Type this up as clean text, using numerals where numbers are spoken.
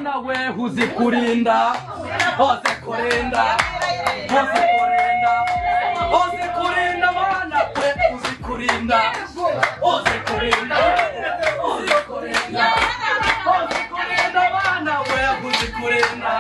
nawe uzikurinda hose kurinda hose kurinda hose kurinda bana we uzikurinda hose kurinda hose kurinda hose kurinda bana we uzikurinda